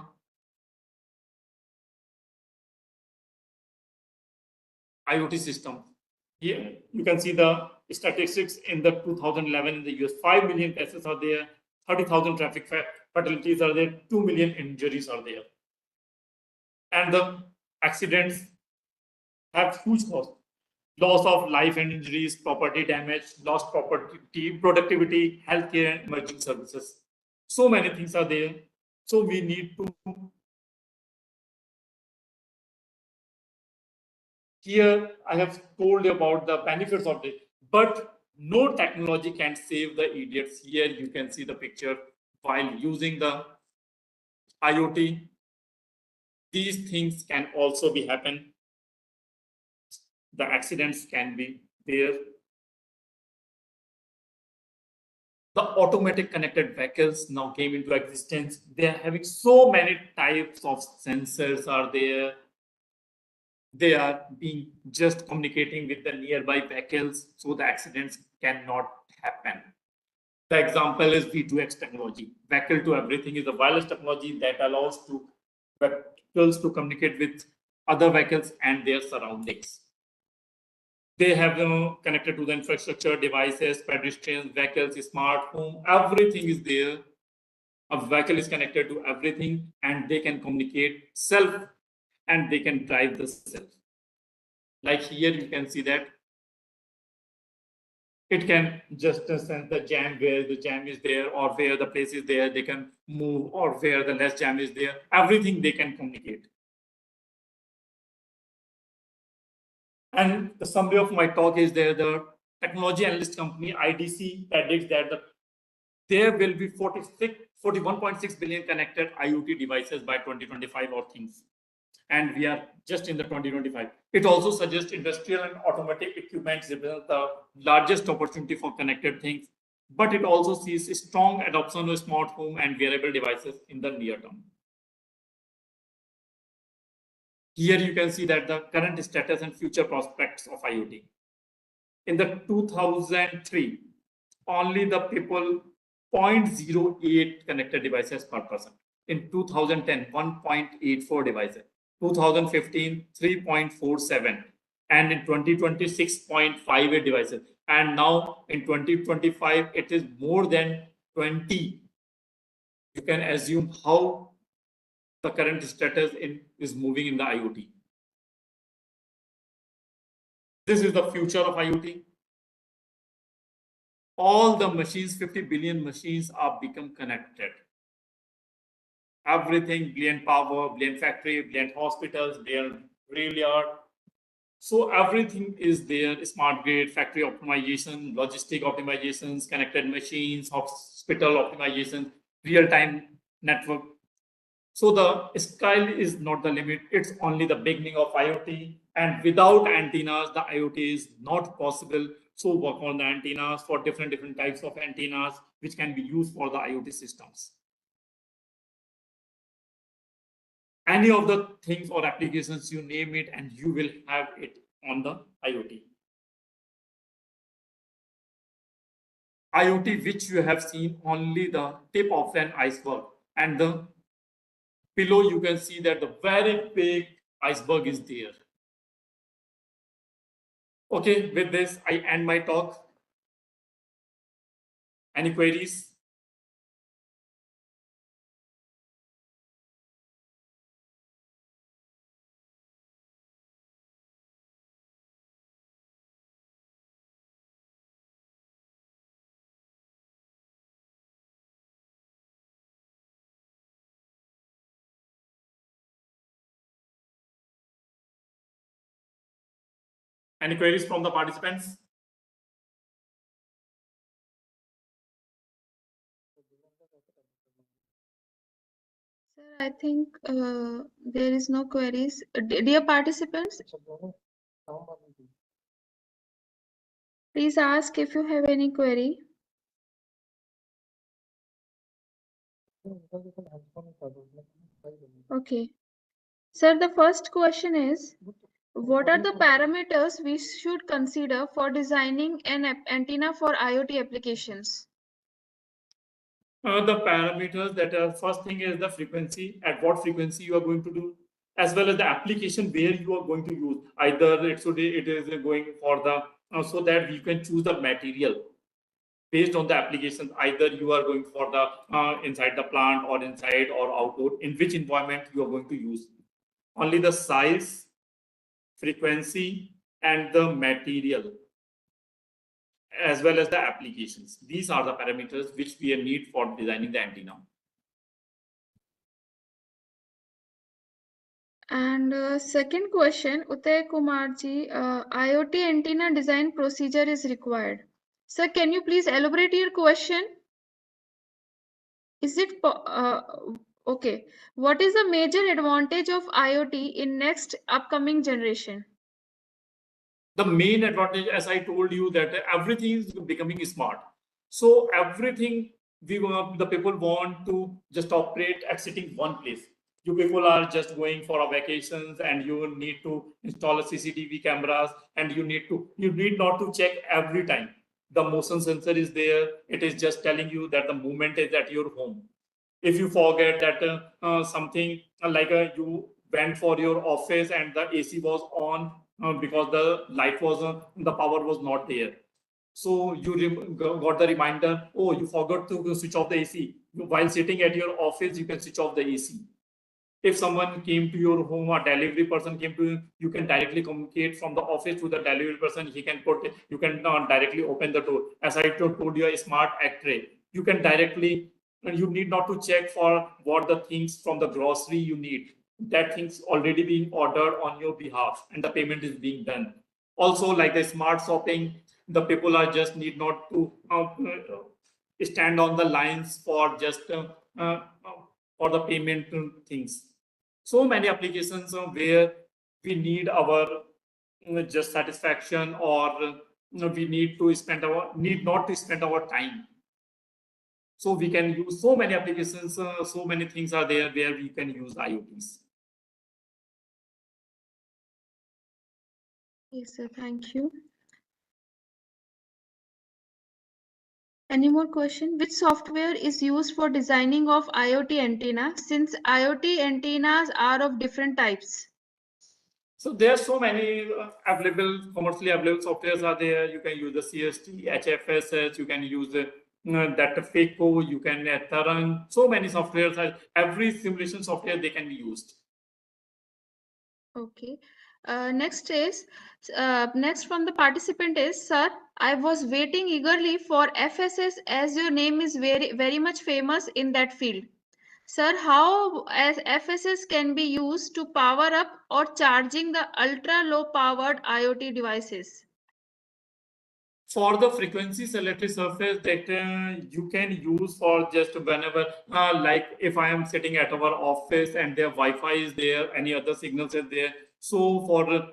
S2: IoT system. Here you can see the statistics in the 2011 in the US. 5 million cases are there, 30,000 traffic fatalities are there, 2 million injuries are there. And the accidents have huge cost. Loss of life and injuries, property damage, lost property, productivity, healthcare, and emerging services. So many things are there. So we need to. Here I have told you about the benefits of it, but no technology can save the idiots. Here you can see the picture. While using the IoT, these things can also be happen. The accidents can be there. The automatic connected vehicles now came into existence. They are having so many types of sensors are there. They are being just communicating with the nearby vehicles, so the accidents cannot happen. The example is V2X technology. Vehicle to everything is a wireless technology that allows vehicles to communicate with other vehicles and their surroundings. They have connected to the infrastructure, devices, pedestrians, vehicles, smart home, everything is there. A vehicle is connected to everything and they can communicate self and they can drive the self. Like here you can see that it can just sense the jam where the jam is there or where the place is there. They can move or where the less jam is there. Everything they can communicate. And the summary of my talk is there. The technology analyst company IDC predicts that there will be 41.6 billion connected IoT devices by 2025 or things. And we are just in the 2025. It also suggests industrial and automotive equipment represent the largest opportunity for connected things, but it also sees a strong adoption of smart home and wearable devices in the near term. Here you can see that the current status and future prospects of IoT. In the 2003, only the people 0.08 connected devices per person. In 2010, 1.84 devices. 2015, 3.47. And in 2020, 6.58 devices. And now in 2025, it is more than 20. You can assume how the current status is moving in the IoT. This is the future of IoT. All the machines, 50 billion machines are become connected. Everything, billion power, billion factory, billion hospitals, billion graveyard. So everything is there, smart grid, factory optimization, logistic optimizations, connected machines, hospital optimization, real-time network. So the sky is not the limit, it's only the beginning of IoT. And without antennas, the IoT is not possible. So work on the antennas for different types of antennas, which can be used for the IoT systems. Any of the things or applications, you name it, and you will have it on the IoT. IoT, which you have seen only the tip of an iceberg, and the below you can see that the very big iceberg is there. Okay, with this, I end my talk. Any queries? Any queries from the participants?
S1: Sir, I think there is no queries. Dear participants, please ask if you have any query. Okay. Sir, the first question is, what are the parameters we should consider for designing an antenna for IoT applications?
S2: The parameters that are first thing is the frequency, at what frequency you are going to do, as well as the application where you are going to use. Either it is going for the so that you can choose the material based on the applications. Either you are going for the inside the plant or inside or outdoor, in which environment you are going to use. Only the size, frequency, and the material, as well as the applications. These are the parameters which we need for designing the antenna.
S1: And second question, Utay Kumarji, IoT antenna design procedure is required. Sir, can you please elaborate your question? Is it okay? What is the major advantage of IoT in next upcoming generation?
S2: The main advantage, as I told you, that everything is becoming smart. So everything the people want to just operate at sitting one place. You people are just going for a vacations and you need to install a CCTV cameras and you need not to check every time. The motion sensor is there. It is just telling you that the movement is at your home. If you forget that something like you went for your office and the AC was on because the light was on, the power was not there. So you got the reminder, oh, you forgot to switch off the AC. While sitting at your office, you can switch off the AC. If someone came to your home, a delivery person came to you, you can directly communicate from the office to the delivery person. You can directly open the door. As I told you, a smart X-ray. You can directly, and you need not to check for what the things from the grocery you need. That thing's already being ordered on your behalf and the payment is being done. Also, like the smart shopping, the people are just need not to stand on the lines for just for the payment things. So many applications where we need our just satisfaction, or we need not to spend our time. So we can use so many applications, so many things are there where we can use IoTs.
S1: Yes, sir. Thank you. Any more question? Which software is used for designing of IoT antenna, since IoT antennas are of different types?
S2: So there are so many commercially available softwares are there. You can use the CST, HFSS, you can use that FACO, you can Tarang. So many softwares, every simulation software they can be used.
S1: Okay. Next from the participant is, sir, I was waiting eagerly for FSS as your name is very much famous in that field. Sir, how as FSS can be used to power up or charging the ultra low powered IoT devices?
S2: For the frequency selected surface that you can use for just whenever, like if I am sitting at our office and their Wi-Fi is there, any other signals are there. So for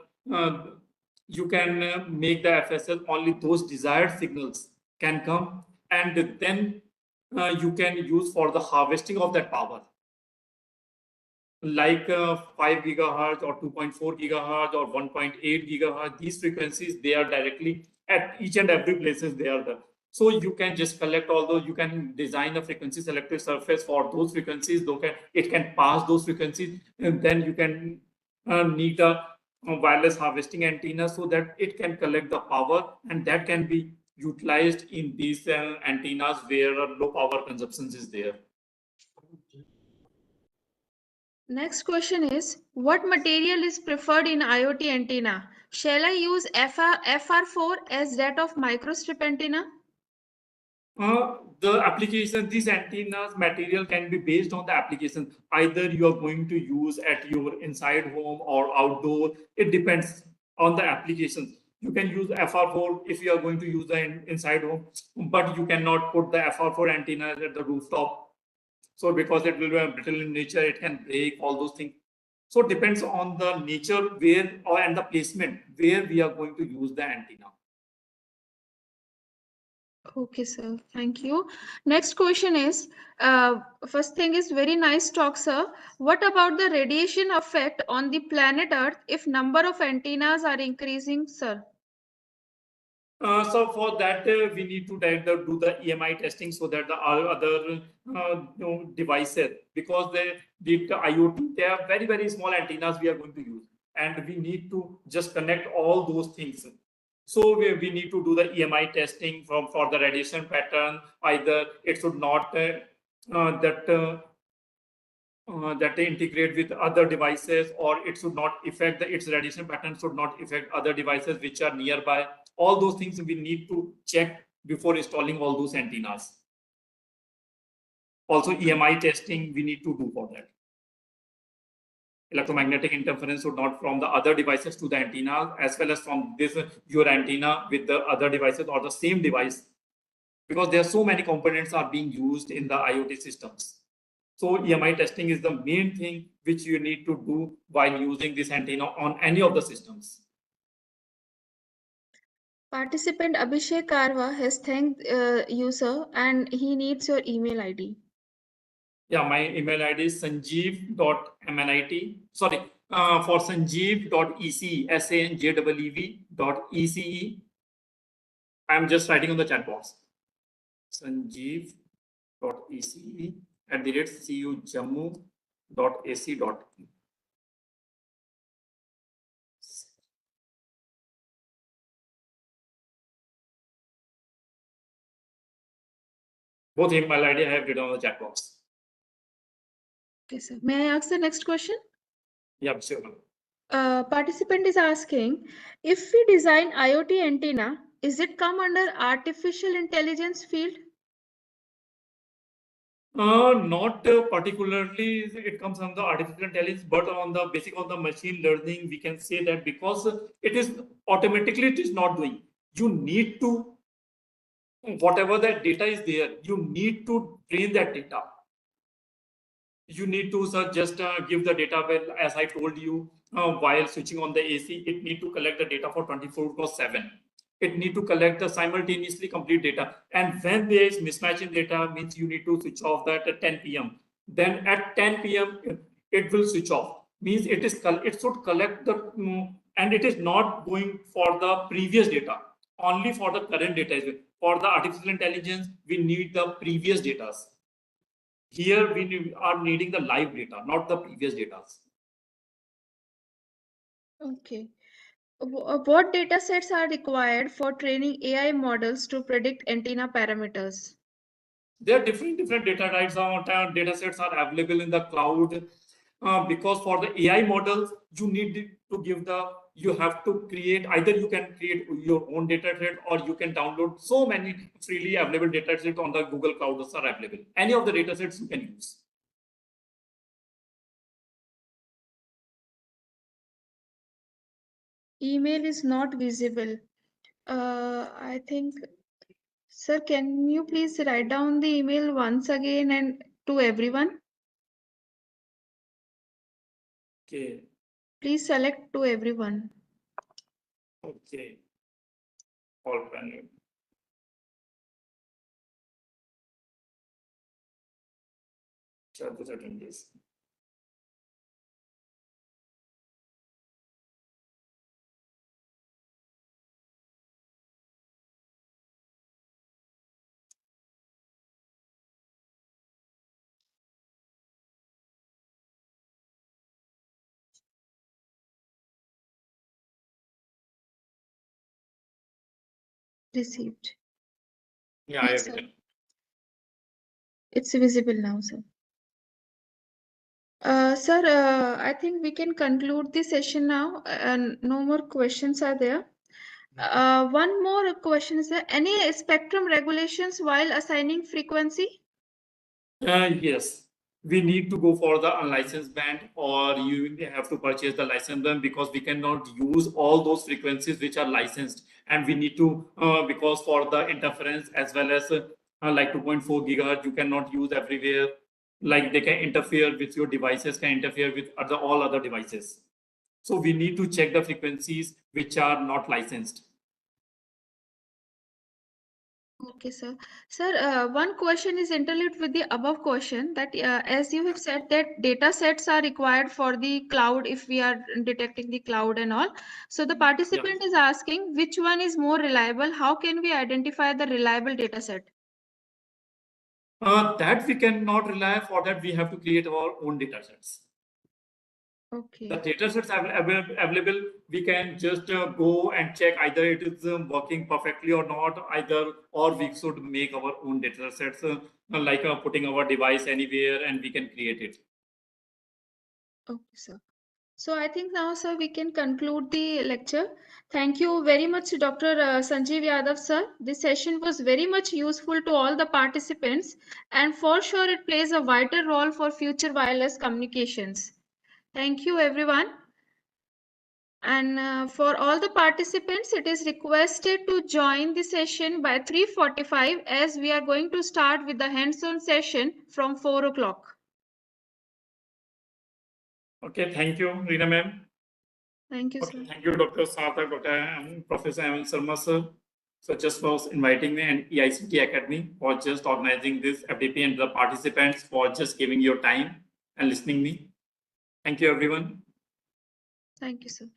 S2: you can make the FSL only those desired signals can come, and then you can use for the harvesting of that power. Like 5 gigahertz or 2.4 gigahertz or 1.8 gigahertz, these frequencies, they are directly at each and every places they are there. So you can just collect all those, you can design a frequency selective surface for those frequencies, it can pass those frequencies, and then you can need a wireless harvesting antenna so that it can collect the power, and that can be utilized in these antennas where low power consumption is there.
S1: Next question is, what material is preferred in IoT antenna? Shall I use FR4 as that of microstrip antenna?
S2: The application, these antennas material can be based on the application. Either you are going to use at your inside home or outdoor. It depends on the applications. You can use FR4 if you are going to use the inside home, but you cannot put the FR4 antenna at the rooftop. So because it will be brittle in nature, it can break, all those things. So it depends on the nature where and the placement where we are going to use the antenna.
S1: Okay, sir. Thank you. Next question is, first thing is very nice talk, sir. What about the radiation effect on the planet Earth if number of antennas are increasing, sir?
S2: So for that, we need to do the EMI testing so that the other devices, because the IoT, they are very, very small antennas we are going to use, and we need to just connect all those things. So we need to do the EMI testing for the radiation pattern. Either it should not that they integrate with other devices, or it should not affect its radiation pattern should not affect other devices which are nearby. All those things we need to check before installing all those antennas. Also, EMI testing we need to do for that. Electromagnetic interference should not from the other devices to the antenna, as well as from this your antenna with the other devices or the same device, because there are so many components are being used in the IoT systems. So EMI testing is the main thing which you need to do while using this antenna on any of the systems.
S1: Participant Abhishek Karwa has thanked you, sir, and he needs your email ID.
S2: Yeah, my email ID is sanjeev.mnit. Sorry, for sanjeev.ece, sanjeev.ece I'm just writing on the chat box. sanjeev.ece@cujammu.ac.in. Both email ID I have written on the chat box.
S1: Okay, sir. May I ask the next question?
S2: Yeah, sure.
S1: Participant is asking, if we design IoT antenna, is it come under artificial intelligence field?
S2: Not particularly it comes on the artificial intelligence, but on the basic of the machine learning, we can say that because it is automatically it is not doing. You need to, whatever that data is there, you need to train that data. You need to just give the data, well, as I told you, while switching on the AC, it need to collect the data for 24/7. It need to collect the simultaneously complete data. And when there is mismatch in data, means you need to switch off that at 10 p.m. Then at 10 p.m. it will switch off. Means it should collect the and it is not going for the previous data, only for the current data. For the artificial intelligence, we need the previous data. Here we are needing the live data, not the previous data.
S1: Okay. What data sets are required for training AI models to predict antenna parameters?
S2: There are different data types or data sets are available in the cloud. Because for the AI models, you need to give you have to create, either you can create your own data set or you can download so many freely available data sets on the Google Clouds are available. Any of the data sets you can use.
S1: Email is not visible. I think, sir, can you please write down the email once again and to everyone?
S2: Okay.
S1: Please select to everyone.
S2: Okay. All panel. Share the attendees.
S1: Received.
S2: Yeah, I
S1: Yes,
S2: have
S1: sir.
S2: written.
S1: It's visible now, sir. Sir, I think we can conclude the session now. No more questions are there. One more question is there any spectrum regulations while assigning frequency?
S2: Yes, we need to go for the unlicensed band, or you have to purchase the licensed band because we cannot use all those frequencies which are licensed, and we need to because for the interference as well as like 2.4 gigahertz, you cannot use everywhere. Like they can interfere with your devices, can interfere with all other devices. So we need to check the frequencies which are not licensed.
S1: Okay, sir. Sir, one question is interlinked with the above question that as you have said that data sets are required for the cloud if we are detecting the cloud and all. So the participant is asking which one is more reliable? How can we identify the reliable data set?
S2: That we cannot rely. For that we have to create our own data sets.
S1: Okay.
S2: The data sets available, we can just go and check either it is working perfectly or not, either, or we should make our own data sets, like putting our device anywhere and we can create it.
S1: Okay, sir. So I think now, sir, we can conclude the lecture. Thank you very much, Dr. Sanjeev Yadav, sir. This session was very much useful to all the participants, and for sure it plays a vital role for future wireless communications. Thank you, everyone. And for all the participants, it is requested to join the session by 3:45 as we are going to start with the hands-on session from 4 o'clock.
S2: Okay, thank you, Reena ma'am.
S1: Thank you,
S2: Okay,
S1: sir.
S2: thank you, Dr. Sarthak, Dr. Professor Aman Sharma, sir. So just for inviting me, and EICT Academy for just organizing this FDP, and the participants for just giving your time and listening me. Thank you, everyone.
S1: Thank you, sir.